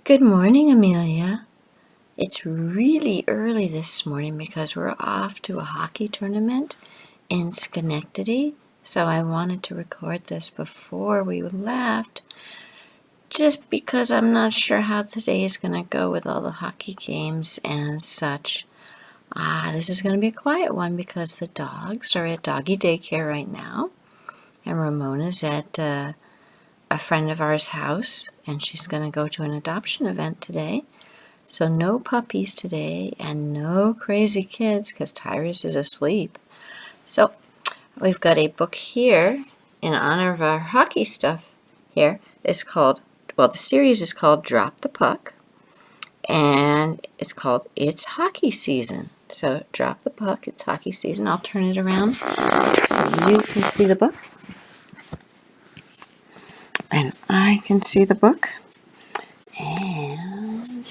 Good morning, Amelia. It's really early this morning because we're off to a hockey tournament in Schenectady, so I wanted to record this before we left, just because I'm not sure how today is going to go with all the hockey games and such. This is going to be a quiet one because the dogs are at doggy daycare right now, and Ramona's at a friend of ours' house, and she's going to go to an adoption event today. So no puppies today and no crazy kids because Tyrus is asleep. So we've got a book here in honor of our hockey stuff here. It's called, the series is called Drop the Puck, and it's called It's Hockey Season. So Drop the Puck, It's Hockey Season. I'll turn it around so you can see the book. And I can see the book. And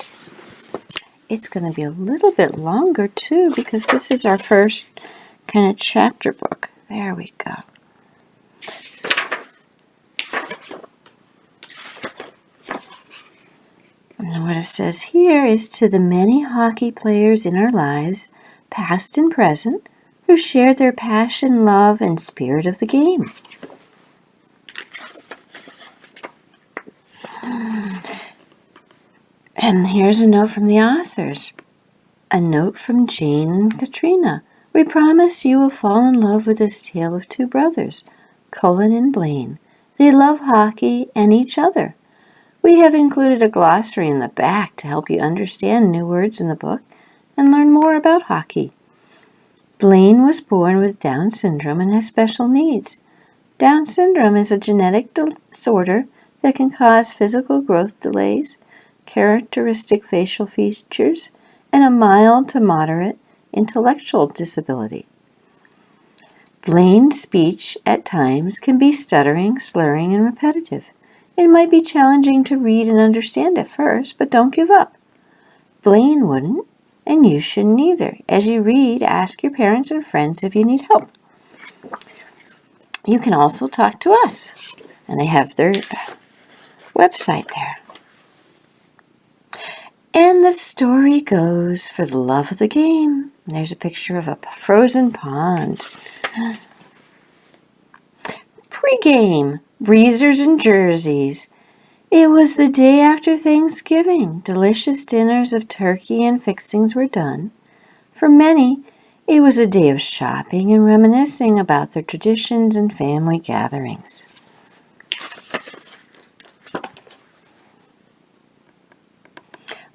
it's going to be a little bit longer, too, because this is our first kind of chapter book. There we go. And what it says here is, to the many hockey players in our lives, past and present, who shared their passion, love, and spirit of the game. And here's a note from the authors. A note from Jane and Katrina. We promise you will fall in love with this tale of two brothers, Cullen and Blaine. They love hockey and each other. We have included a glossary in the back to help you understand new words in the book and learn more about hockey. Blaine was born with Down syndrome and has special needs. Down syndrome is a genetic disorder that can cause physical growth delays, characteristic facial features, and a mild to moderate intellectual disability. Blaine's speech at times can be stuttering, slurring, and repetitive. It might be challenging to read and understand at first, but don't give up. Blaine wouldn't, and you shouldn't either. As you read, ask your parents and friends if you need help. You can also talk to us, and they have their website there. And the story goes, for the love of the game. There's a picture of a frozen pond. Pre-game, breezers and jerseys. It was the day after Thanksgiving. Delicious dinners of turkey and fixings were done. For many, it was a day of shopping and reminiscing about their traditions and family gatherings.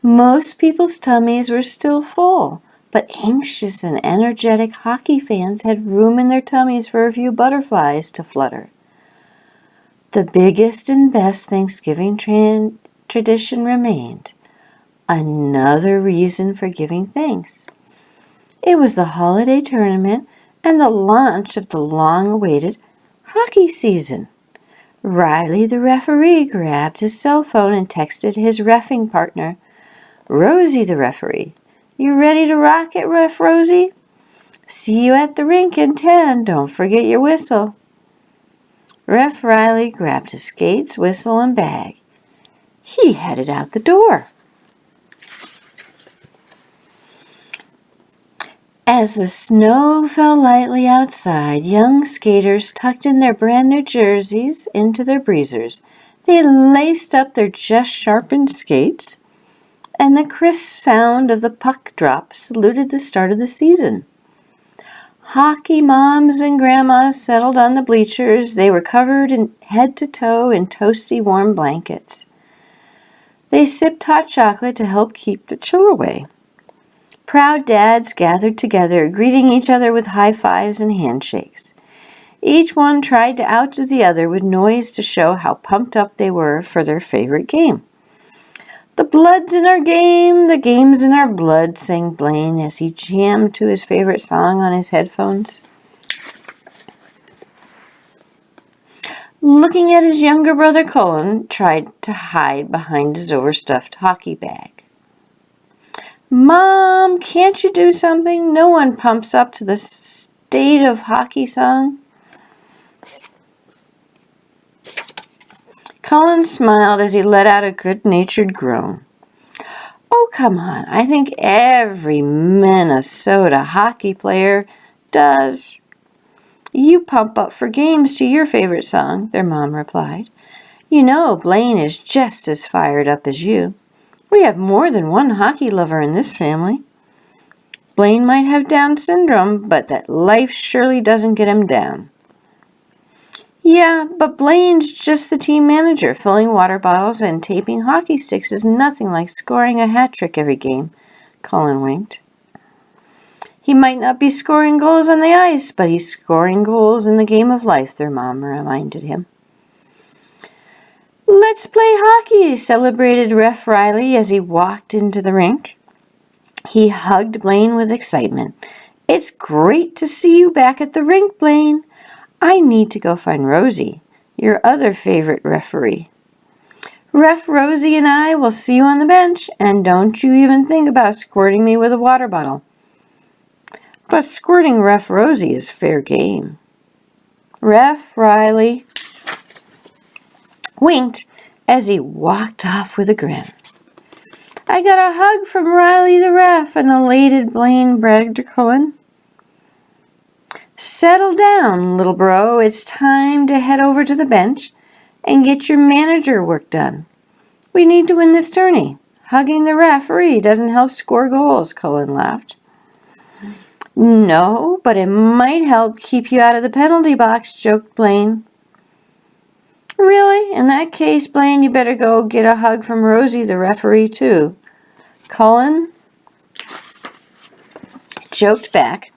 Most people's tummies were still full, but anxious and energetic hockey fans had room in their tummies for a few butterflies to flutter. The biggest and best Thanksgiving tradition remained. Another reason for giving thanks. It was the holiday tournament and the launch of the long-awaited hockey season. Riley, the referee, grabbed his cell phone and texted his reffing partner, Rosie, the referee. You ready to rock it, Ref Rosie? See you at the rink in 10. Don't forget your whistle. Ref Riley grabbed his skates, whistle, and bag. He headed out the door. As the snow fell lightly outside, young skaters tucked in their brand new jerseys into their breezers. They laced up their just sharpened skates, and the crisp sound of the puck drop saluted the start of the season. Hockey moms and grandmas settled on the bleachers. They were covered head to toe in toasty warm blankets. They sipped hot chocolate to help keep the chill away. Proud dads gathered together, greeting each other with high fives and handshakes. Each one tried to outdo the other with noise to show how pumped up they were for their favorite game. The blood's in our game, the game's in our blood, sang Blaine as he jammed to his favorite song on his headphones. Looking at his younger brother, Cullen tried to hide behind his overstuffed hockey bag. Mom, can't you do something? No one pumps up to the state of hockey song. Cullen smiled as he let out a good-natured groan. Oh, come on. I think every Minnesota hockey player does. You pump up for games to your favorite song, their mom replied. You know Blaine is just as fired up as you. We have more than one hockey lover in this family. Blaine might have Down syndrome, but that life surely doesn't get him down. Yeah, but Blaine's just the team manager. Filling water bottles and taping hockey sticks is nothing like scoring a hat trick every game, Colin winked. He might not be scoring goals on the ice, but he's scoring goals in the game of life, their mom reminded him. Let's play hockey, celebrated Ref Riley as he walked into the rink. He hugged Blaine with excitement. It's great to see you back at the rink, Blaine. I need to go find Rosie, your other favorite referee. Ref Rosie and I will see you on the bench, and don't you even think about squirting me with a water bottle. But squirting Ref Rosie is fair game. Ref Riley winked as he walked off with a grin. I got a hug from Riley the ref, an elated Blaine bragged to Cullen. Settle down, little bro. It's time to head over to the bench and get your manager work done. We need to win this tourney. Hugging the referee doesn't help score goals, Cullen laughed. No, but it might help keep you out of the penalty box, joked Blaine. Really? In that case, Blaine, you better go get a hug from Rosie, the referee, too. Cullen joked back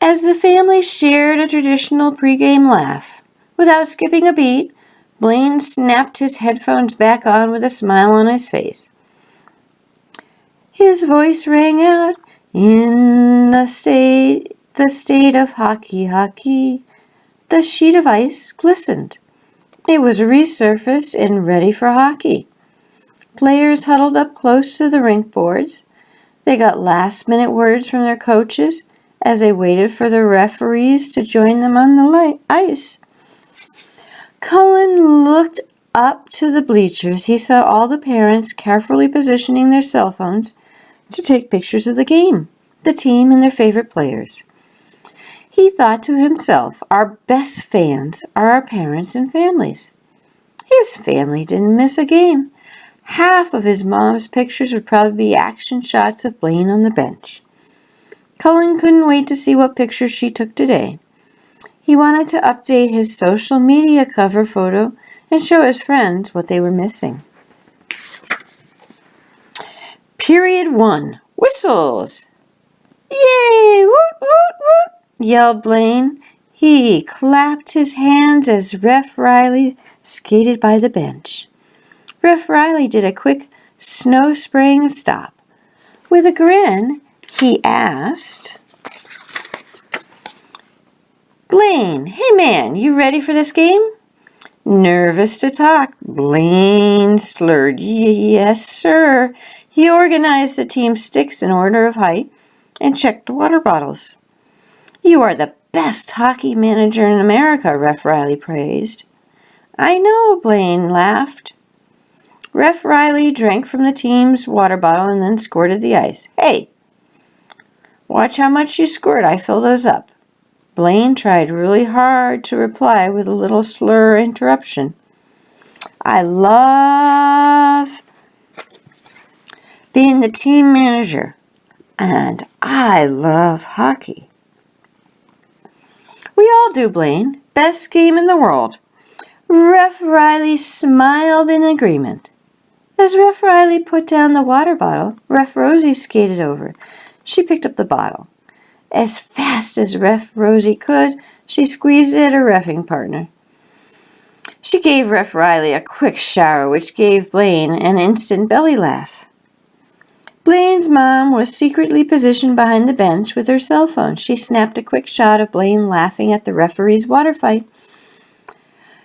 as the family shared a traditional pregame laugh. Without skipping a beat, Blaine snapped his headphones back on with a smile on his face. His voice rang out, in the state of hockey. The sheet of ice glistened. It was resurfaced and ready for hockey. Players huddled up close to the rink boards. They got last-minute words from their coaches as they waited for the referees to join them on the ice. Cullen looked up to the bleachers. He saw all the parents carefully positioning their cell phones to take pictures of the game, the team, and their favorite players. He thought to himself, our best fans are our parents and families. His family didn't miss a game. Half of his mom's pictures would probably be action shots of Blaine on the bench. Cullen couldn't wait to see what pictures she took today. He wanted to update his social media cover photo and show his friends what they were missing. Period 1. Whistles. Yay! Woot, woot, woot! Yelled Blaine. He clapped his hands as Ref Riley skated by the bench. Ref Riley did a quick snow-spraying stop. With a grin, he asked, Blaine, hey man, you ready for this game? Nervous to talk, Blaine slurred. Yes, sir. He organized the team's sticks in order of height and checked the water bottles. You are the best hockey manager in America, Ref Riley praised. I know, Blaine laughed. Ref Riley drank from the team's water bottle and then squirted the ice. Hey, watch how much you squirt. I fill those up. Blaine tried really hard to reply with a little slur interruption. I love being the team manager, and I love hockey. We all do, Blaine. Best game in the world. Ref Riley smiled in agreement. As Ref Riley put down the water bottle, Ref Rosie skated over. She picked up the bottle. As fast as Ref Rosie could, she squeezed it at her reffing partner. She gave Ref Riley a quick shower, which gave Blaine an instant belly laugh. Blaine's mom was secretly positioned behind the bench with her cell phone. She snapped a quick shot of Blaine laughing at the referee's water fight.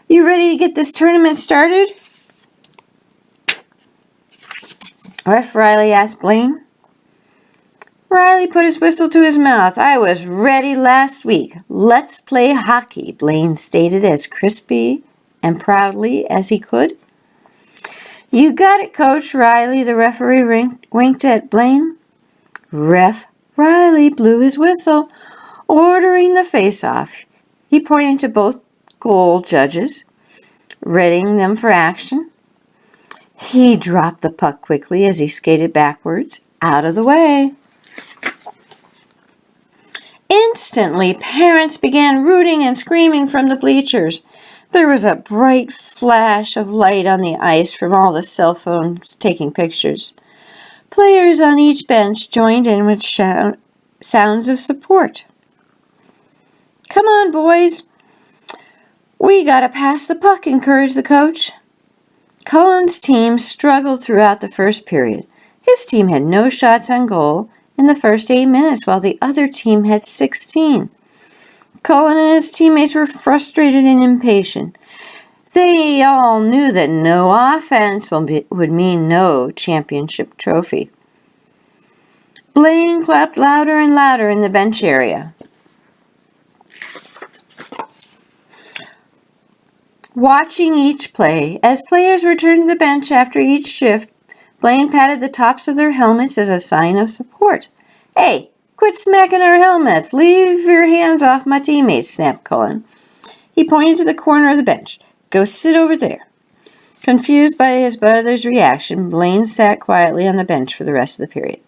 You ready to get this tournament started? Ref Riley asked Blaine. Riley put his whistle to his mouth. I was ready last week. Let's play hockey, Blaine stated as crispy and proudly as he could. You got it, Coach Riley, the referee winked at Blaine. Ref Riley blew his whistle, ordering the face-off. He pointed to both goal judges, readying them for action. He dropped the puck quickly as he skated backwards, out of the way. Instantly, parents began rooting and screaming from the bleachers. There was a bright flash of light on the ice from all the cell phones taking pictures. Players on each bench joined in with sounds of support. Come on, boys. We gotta pass the puck, encouraged the coach. Cullen's team struggled throughout the first period. His team had no shots on goal in the first 8 minutes, while the other team had 16. Cullen and his teammates were frustrated and impatient. They all knew that no offense would mean no championship trophy. Blaine clapped louder and louder in the bench area. Watching each play, as players returned to the bench after each shift, Blaine patted the tops of their helmets as a sign of support. Hey, quit smacking our helmets. Leave your hands off my teammates, snapped Cullen. He pointed to the corner of the bench. Go sit over there. Confused by his brother's reaction, Blaine sat quietly on the bench for the rest of the period.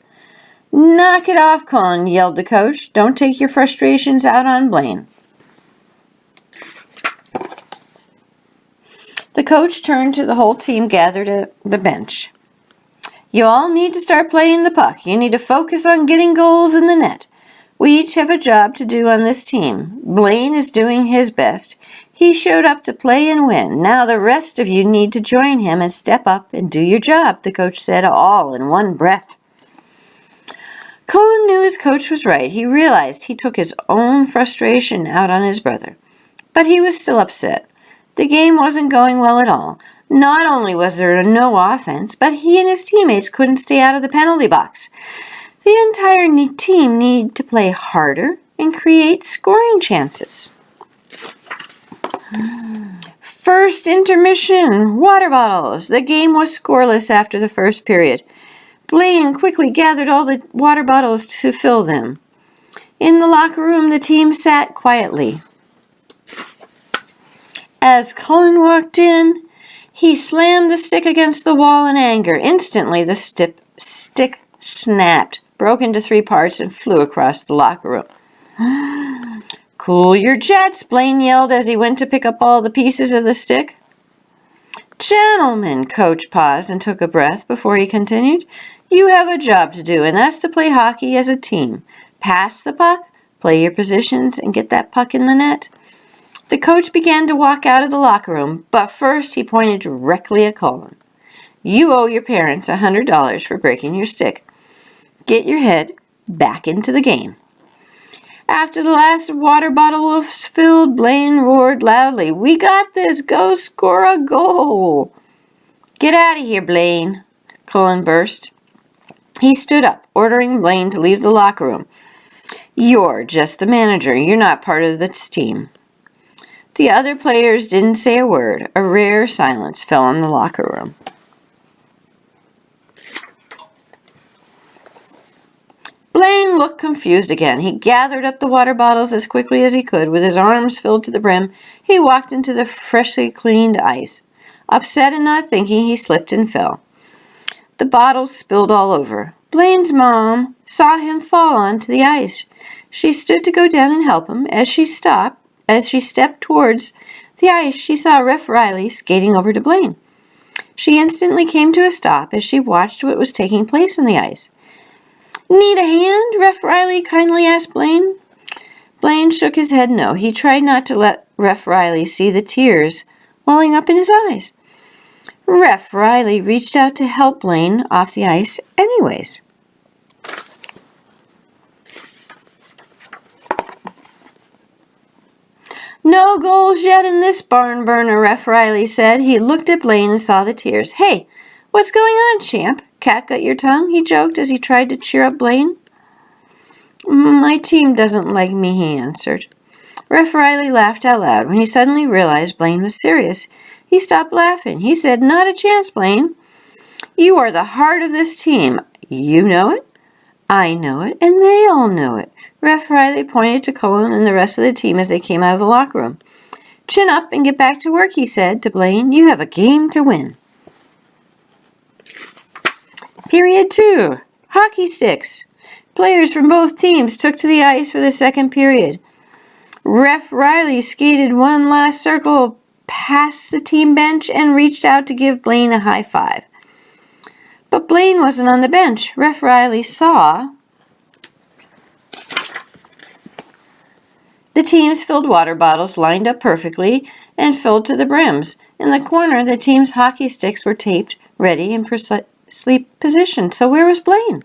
Knock it off, Cullen, yelled the coach. Don't take your frustrations out on Blaine. The coach turned to the whole team gathered at the bench. You all need to start playing the puck. You need to focus on getting goals in the net. We each have a job to do on this team. Blaine is doing his best. He showed up to play and win. Now the rest of you need to join him and step up and do your job, the coach said, all in one breath. Cullen knew his coach was right. He realized he took his own frustration out on his brother. But he was still upset. The game wasn't going well at all. Not only was there no offense, but he and his teammates couldn't stay out of the penalty box. The entire team needed to play harder and create scoring chances. First intermission, water bottles. The game was scoreless after the first period. Blaine quickly gathered all the water bottles to fill them. In the locker room, the team sat quietly. As Cullen walked in, he slammed the stick against the wall in anger. Instantly, the stick snapped, broke into 3 parts, and flew across the locker room. Cool your jets, Blaine yelled as he went to pick up all the pieces of the stick. Gentlemen, Coach paused and took a breath before he continued. You have a job to do, and that's to play hockey as a team. Pass the puck, play your positions, and get that puck in the net. The coach began to walk out of the locker room, but first he pointed directly at Cullen. You owe your parents $100 for breaking your stick. Get your head back into the game. After the last water bottle was filled, Blaine roared loudly, We got this! Go score a goal! Get out of here, Blaine! Cullen burst. He stood up, ordering Blaine to leave the locker room. You're just the manager. You're not part of this team. The other players didn't say a word. A rare silence fell on the locker room. Blaine looked confused again. He gathered up the water bottles as quickly as he could. With his arms filled to the brim, he walked into the freshly cleaned ice. Upset and not thinking, he slipped and fell. The bottles spilled all over. Blaine's mom saw him fall onto the ice. She stood to go down and help him. As she stepped towards the ice, she saw Ref Riley skating over to Blaine. She instantly came to a stop as she watched what was taking place on the ice. Need a hand? Ref Riley kindly asked Blaine. Blaine shook his head no. He tried not to let Ref Riley see the tears welling up in his eyes. Ref Riley reached out to help Blaine off the ice anyways. No goals yet in this barn burner, Ref Riley said. He looked at Blaine and saw the tears. Hey, what's going on, champ? Cat got your tongue? He joked as he tried to cheer up Blaine. My team doesn't like me, he answered. Ref Riley laughed out loud when he suddenly realized Blaine was serious. He stopped laughing. He said, Not a chance, Blaine. You are the heart of this team. You know it, I know it, and they all know it. Ref Riley pointed to Cullen and the rest of the team as they came out of the locker room. Chin up and get back to work, he said to Blaine. You have a game to win. Period 2. Hockey sticks. Players from both teams took to the ice for the second period. Ref Riley skated one last circle past the team bench and reached out to give Blaine a high five. But Blaine wasn't on the bench. Ref Riley saw the teams filled water bottles lined up perfectly and filled to the brims. In the corner, the team's hockey sticks were taped, ready, and precisely positioned. So where was Blaine?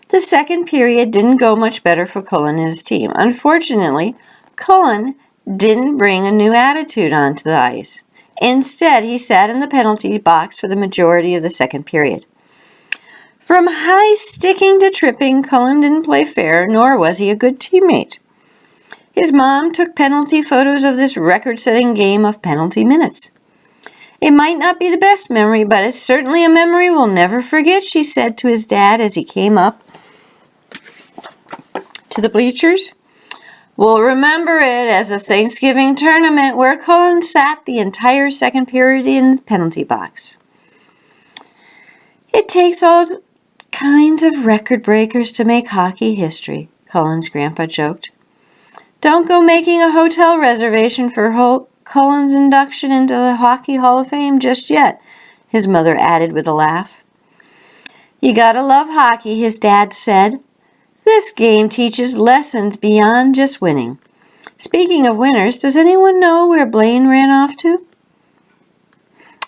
The second period didn't go much better for Cullen and his team. Unfortunately, Cullen didn't bring a new attitude onto the ice. Instead, he sat in the penalty box for the majority of the second period. From high sticking to tripping, Cullen didn't play fair, nor was he a good teammate. His mom took penalty photos of this record-setting game of penalty minutes. It might not be the best memory, but it's certainly a memory we'll never forget, she said to his dad as he came up to the bleachers. We'll remember it as a Thanksgiving tournament where Cullen sat the entire second period in the penalty box. It takes all kinds of record breakers to make hockey history, Cullen's grandpa joked. Don't go making a hotel reservation for Cullen's induction into the Hockey Hall of Fame just yet, his mother added with a laugh. You gotta love hockey, his dad said. This game teaches lessons beyond just winning. Speaking of winners, does anyone know where Blaine ran off to?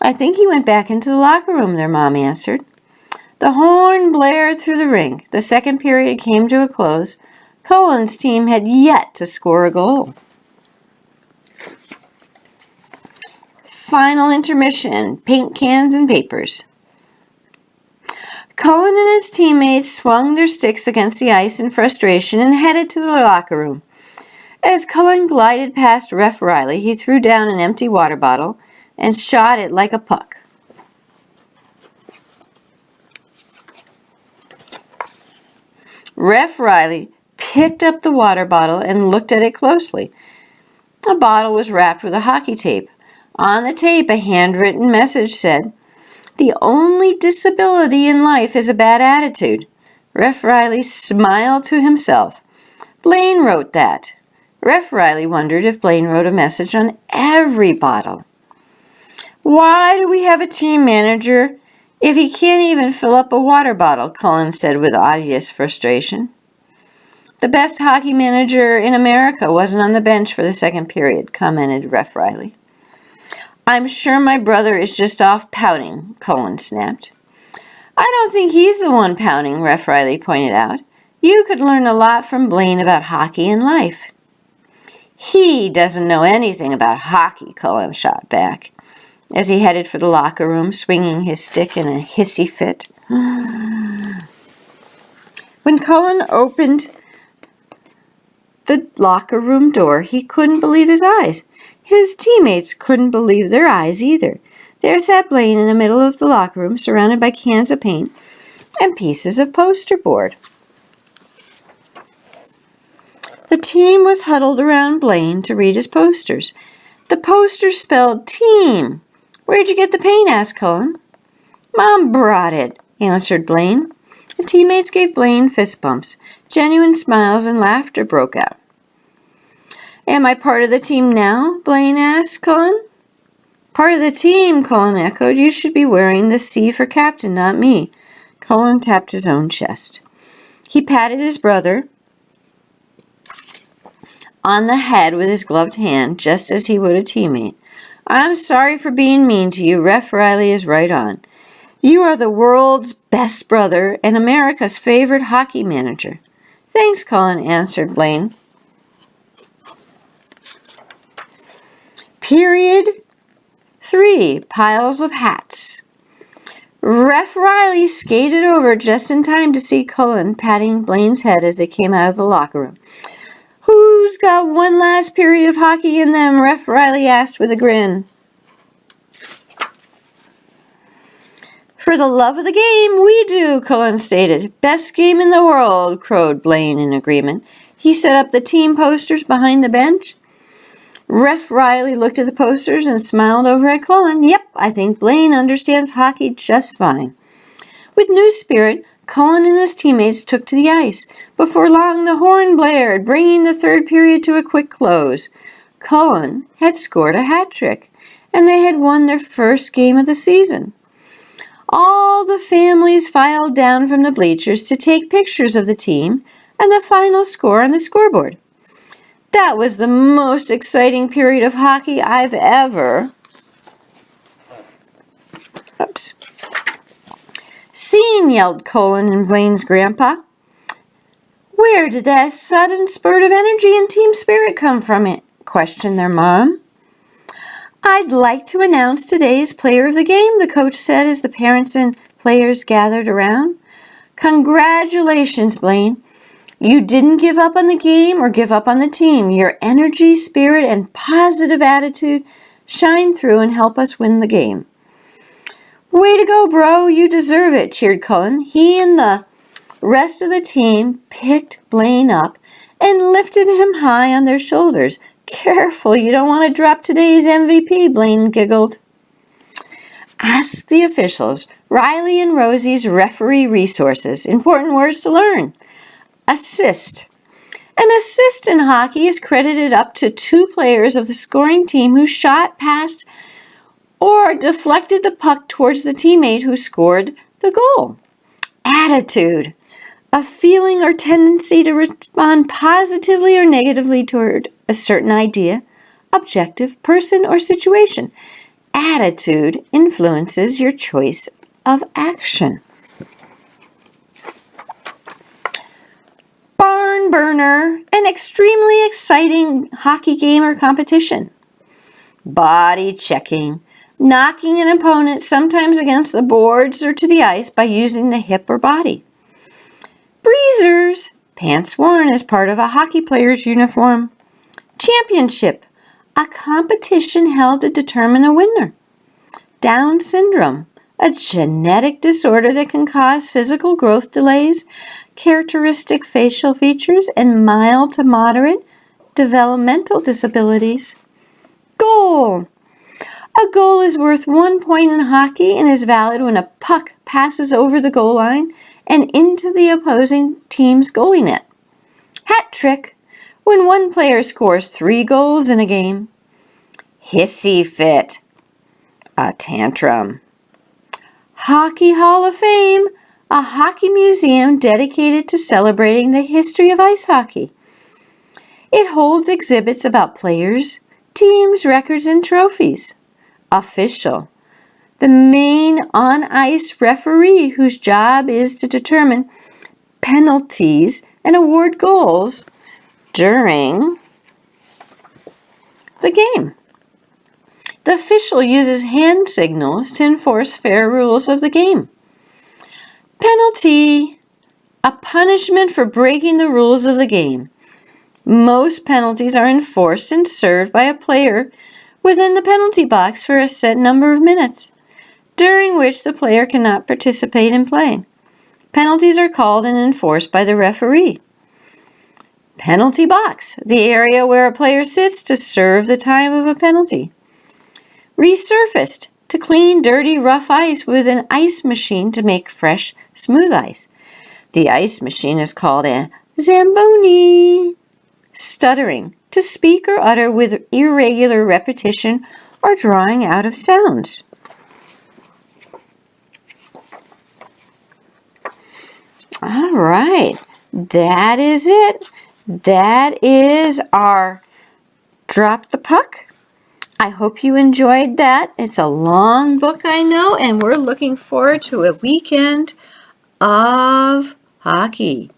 I think he went back into the locker room, their mom answered. The horn blared through the rink. The second period came to a close. Cullen's team had yet to score a goal. Final intermission, paint cans and papers. Cullen and his teammates swung their sticks against the ice in frustration and headed to the locker room. As Cullen glided past Ref Riley, he threw down an empty water bottle and shot it like a puck. Ref Riley picked up the water bottle and looked at it closely. The bottle was wrapped with a hockey tape. On the tape, a handwritten message said, The only disability in life is a bad attitude. Ref Riley smiled to himself. Blaine wrote that. Ref Riley wondered if Blaine wrote a message on every bottle. Why do we have a team manager if he can't even fill up a water bottle? Cullen said with obvious frustration. The best hockey manager in America wasn't on the bench for the second period, commented Ref Riley. I'm sure my brother is just off pouting, Cullen snapped. I don't think he's the one pouting, Ref Riley pointed out. You could learn a lot from Blaine about hockey and life. He doesn't know anything about hockey, Cullen shot back, as he headed for the locker room, swinging his stick in a hissy fit. When Cullen opened the locker room door, he couldn't believe his eyes. His teammates couldn't believe their eyes either. There sat Blaine in the middle of the locker room, surrounded by cans of paint and pieces of poster board. The team was huddled around Blaine to read his posters. The posters spelled team. Where'd you get the paint? Asked Cullen. Mom brought it, answered Blaine. The teammates gave Blaine fist bumps. Genuine smiles and laughter broke out. Am I part of the team now? Blaine asked Cullen. Part of the team, Cullen echoed. You should be wearing the C for captain, not me. Cullen tapped his own chest. He patted his brother on the head with his gloved hand, just as he would a teammate. I'm sorry for being mean to you. Ref Riley is right on. You are the world's best brother and America's favorite hockey manager. Thanks, Cullen, answered Blaine. Period 3, piles of hats. Ref Riley skated over just in time to see Cullen patting Blaine's head as they came out of the locker room. Who's got one last period of hockey in them? Ref Riley asked with a grin. For the love of the game, we do, Cullen stated. Best game in the world, crowed Blaine in agreement. He set up the team posters behind the bench. Ref Riley looked at the posters and smiled over at Cullen. Yep, I think Blaine understands hockey just fine. With new spirit, Cullen and his teammates took to the ice. Before long, the horn blared, bringing the third period to a quick close. Cullen had scored a hat trick, and they had won their first game of the season. All the families filed down from the bleachers to take pictures of the team and the final score on the scoreboard. That was the most exciting period of hockey I've ever seen, yelled Cullen and Blaine's grandpa. Where did that sudden spurt of energy and team spirit come from? Questioned their mom. I'd like to announce today's player of the game, the coach said as the parents and players gathered around. Congratulations, Blaine. You didn't give up on the game or give up on the team. Your energy, spirit, and positive attitude shine through and help us win the game. Way to go, bro. You deserve it, cheered Cullen. He and the rest of the team picked Blaine up and lifted him high on their shoulders. Careful, you don't want to drop today's MVP, Blaine giggled. Ask the officials. Riley and Rosie's referee resources. Important words to learn. Assist. An assist in hockey is credited up to 2 players of the scoring team who shot past or deflected the puck towards the teammate who scored the goal. Attitude. A feeling or tendency to respond positively or negatively toward a certain idea, objective, person, or situation. Attitude influences your choice of action. Barn burner, an extremely exciting hockey game or competition. Body checking, knocking an opponent sometimes against the boards or to the ice by using the hip or body. Breezers, pants worn as part of a hockey player's uniform. Championship, a competition held to determine a winner. Down syndrome, a genetic disorder that can cause physical growth delays, characteristic facial features, and mild to moderate developmental disabilities. Goal. A goal is worth 1 point in hockey and is valid when a puck passes over the goal line and into the opposing team's goalie net. Hat trick, when one player scores 3 goals in a game. Hissy fit, a tantrum. Hockey Hall of Fame, a hockey museum dedicated to celebrating the history of ice hockey. It holds exhibits about players, teams, records, and trophies. Official, the main on-ice referee whose job is to determine penalties and award goals during the game. The official uses hand signals to enforce fair rules of the game. Penalty, a punishment for breaking the rules of the game. Most penalties are enforced and served by a player within the penalty box for a set number of minutes, during which the player cannot participate in play. Penalties are called and enforced by the referee. Penalty box, the area where a player sits to serve the time of a penalty. Resurfaced, to clean dirty, rough ice with an ice machine to make fresh, smooth ice. The ice machine is called a Zamboni. Stuttering, to speak or utter with irregular repetition or drawing out of sounds. All right, that is it. That is our Drop the Puck. I hope you enjoyed that. It's a long book, I know, and we're looking forward to a weekend of hockey.